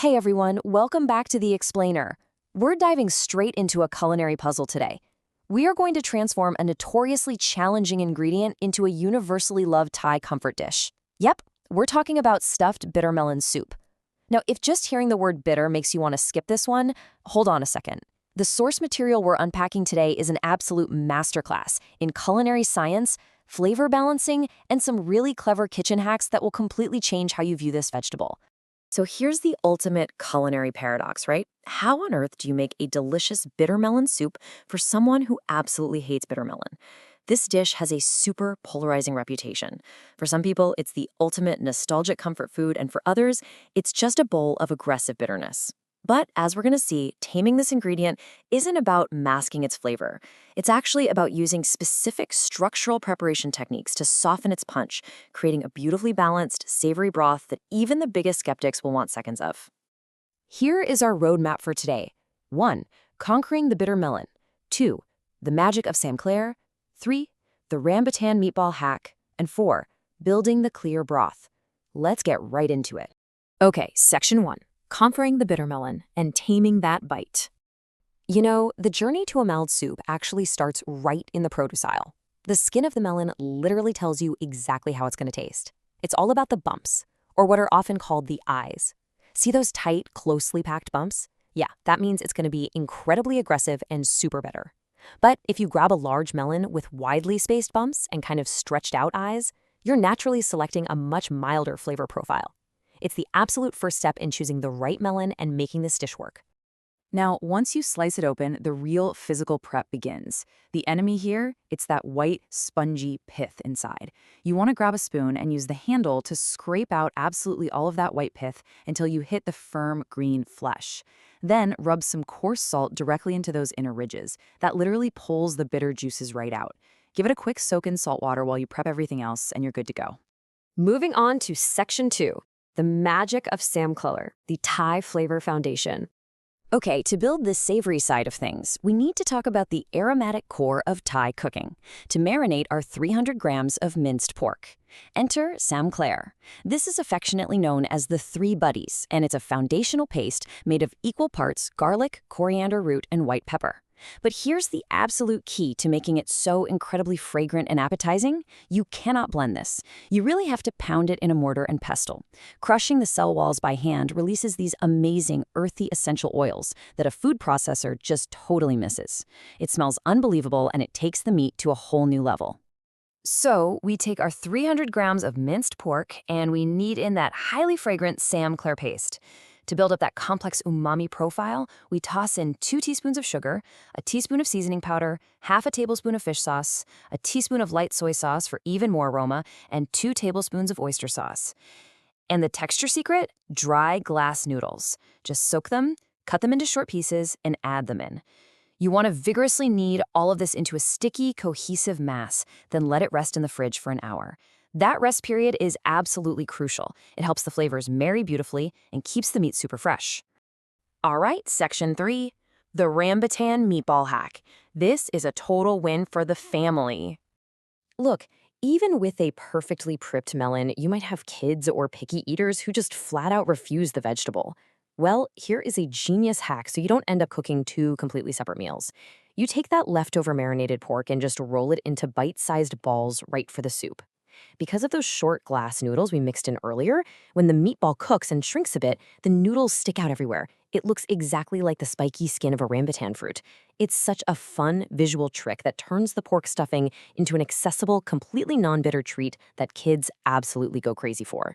Hey everyone, welcome back to The Explainer. We're diving straight into a culinary puzzle today. We are going to transform a notoriously challenging ingredient into a universally loved Thai comfort dish. Yep, we're talking about stuffed bitter melon soup. Now, if just hearing the word bitter makes you want to skip this one, hold on a second. The source material we're unpacking today is an absolute masterclass in culinary science, flavor balancing, and some really clever kitchen hacks that will completely change how you view this vegetable. So here's the ultimate culinary paradox, right? How on earth do you make a delicious bitter melon soup for someone who absolutely hates bitter melon? This dish has a super polarizing reputation. For some people, it's the ultimate nostalgic comfort food, and for others, it's just a bowl of aggressive bitterness. But as we're going to see, taming this ingredient isn't about masking its flavor. It's actually about using specific structural preparation techniques to soften its punch, creating a beautifully balanced, savory broth that even the biggest skeptics will want seconds of. Here is our roadmap for today. 1. Conquering the bitter melon. 2. The magic of Gler. 3. The Rambutan meatball hack. And 4. Building the clear broth. Let's get right into it. Okay, section 1. Conquering the bitter melon and taming that bite. You know, the journey to a mild soup actually starts right in the produce aisle. The skin of the melon literally tells you exactly how it's going to taste. It's all about the bumps, or what are often called the eyes. See those tight, closely packed bumps? Yeah, that means it's going to be incredibly aggressive and super bitter. But if you grab a large melon with widely spaced bumps and kind of stretched out eyes, you're naturally selecting a much milder flavor profile. It's the absolute first step in choosing the right melon and making this dish work. Now, once you slice it open, the real physical prep begins. The enemy here, it's that white, spongy pith inside. You want to grab a spoon and use the handle to scrape out absolutely all of that white pith until you hit the firm green flesh. Then rub some coarse salt directly into those inner ridges. That literally pulls the bitter juices right out. Give it a quick soak in salt water while you prep everything else, and you're good to go. Moving on to section 2. The magic of Gler, the Thai flavor foundation. Okay, to build this savory side of things, we need to talk about the aromatic core of Thai cooking. To marinate our 300 grams of minced pork. Enter Gler. This is affectionately known as the Three Buddies, and it's a foundational paste made of equal parts garlic, coriander root, and white pepper. But here's the absolute key to making it so incredibly fragrant and appetizing. You cannot blend this. You really have to pound it in a mortar and pestle. Crushing the cell walls by hand releases these amazing earthy essential oils that a food processor just totally misses. It smells unbelievable, and it takes the meat to a whole new level. So we take our 300 grams of minced pork and we knead in that highly fragrant Gler paste. To build up that complex umami profile, we toss in 2 teaspoons of sugar, a teaspoon of seasoning powder, half a tablespoon of fish sauce, a teaspoon of light soy sauce for even more aroma, and 2 tablespoons of oyster sauce. And the texture secret? Dry glass noodles. Just soak them, cut them into short pieces, and add them in. You want to vigorously knead all of this into a sticky, cohesive mass, then let it rest in the fridge for an hour. That rest period is absolutely crucial. It helps the flavors marry beautifully and keeps the meat super fresh. All right, section 3, the Rambutan meatball hack. This is a total win for the family. Look, even with a perfectly pripped melon, you might have kids or picky eaters who just flat out refuse the vegetable. Well, here is a genius hack so you don't end up cooking 2 completely separate meals. You take that leftover marinated pork and just roll it into bite-sized balls right for the soup. Because of those short glass noodles we mixed in earlier, when the meatball cooks and shrinks a bit, the noodles stick out everywhere. It looks exactly like the spiky skin of a rambutan fruit. It's such a fun visual trick that turns the pork stuffing into an accessible, completely non-bitter treat that kids absolutely go crazy for.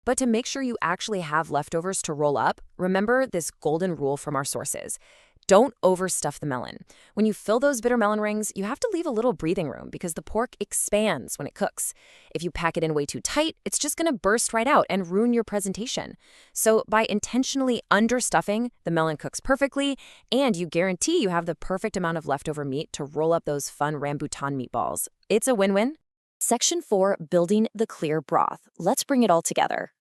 But to make sure you actually have leftovers to roll up, remember this golden rule from our sources. Don't overstuff the melon. When you fill those bitter melon rings, you have to leave a little breathing room because the pork expands when it cooks. If you pack it in way too tight, it's just going to burst right out and ruin your presentation. So by intentionally understuffing, the melon cooks perfectly, and you guarantee you have the perfect amount of leftover meat to roll up those fun Rambutan meatballs. It's a win-win. Section 4, building the clear broth. Let's bring it all together.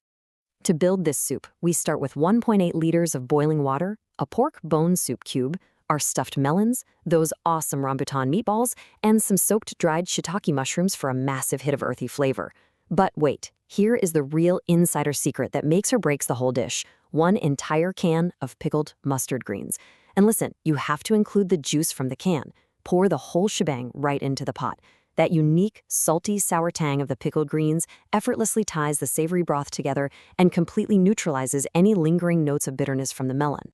To build this soup, we start with 1.8 liters of boiling water, a pork bone soup cube, our stuffed melons, those awesome Rambutan meatballs, and some soaked dried shiitake mushrooms for a massive hit of earthy flavor. But wait, Here is the real insider secret that makes or breaks the whole dish. One entire can of pickled mustard greens. And listen, you have to include the juice from the can. Pour the whole shebang right into the pot. That unique, salty, sour tang of the pickled greens effortlessly ties the savory broth together and completely neutralizes any lingering notes of bitterness from the melon.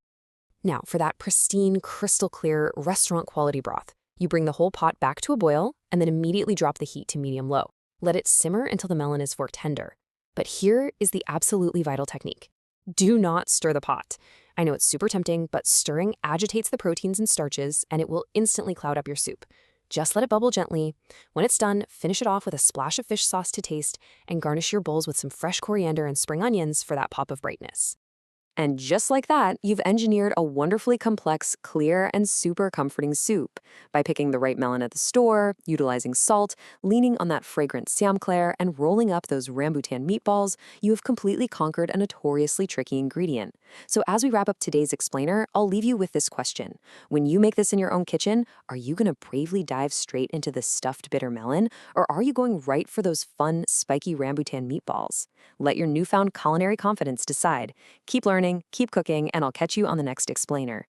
Now, for that pristine, crystal clear, restaurant-quality broth, you bring the whole pot back to a boil and then immediately drop the heat to medium-low. Let it simmer until the melon is fork tender. But here is the absolutely vital technique. Do not stir the pot. I know it's super tempting, but stirring agitates the proteins and starches, and it will instantly cloud up your soup. Just let it bubble gently. When it's done, finish it off with a splash of fish sauce to taste, and garnish your bowls with some fresh coriander and spring onions for that pop of brightness. And just like that, you've engineered a wonderfully complex, clear, and super comforting soup. By picking the right melon at the store, utilizing salt, leaning on that fragrant Gler, and rolling up those Rambutan meatballs, you have completely conquered a notoriously tricky ingredient. So as we wrap up today's explainer, I'll leave you with this question. When you make this in your own kitchen, are you going to bravely dive straight into the stuffed bitter melon, or are you going right for those fun, spiky Rambutan meatballs? Let your newfound culinary confidence decide. Keep learning, keep cooking, and I'll catch you on the next explainer.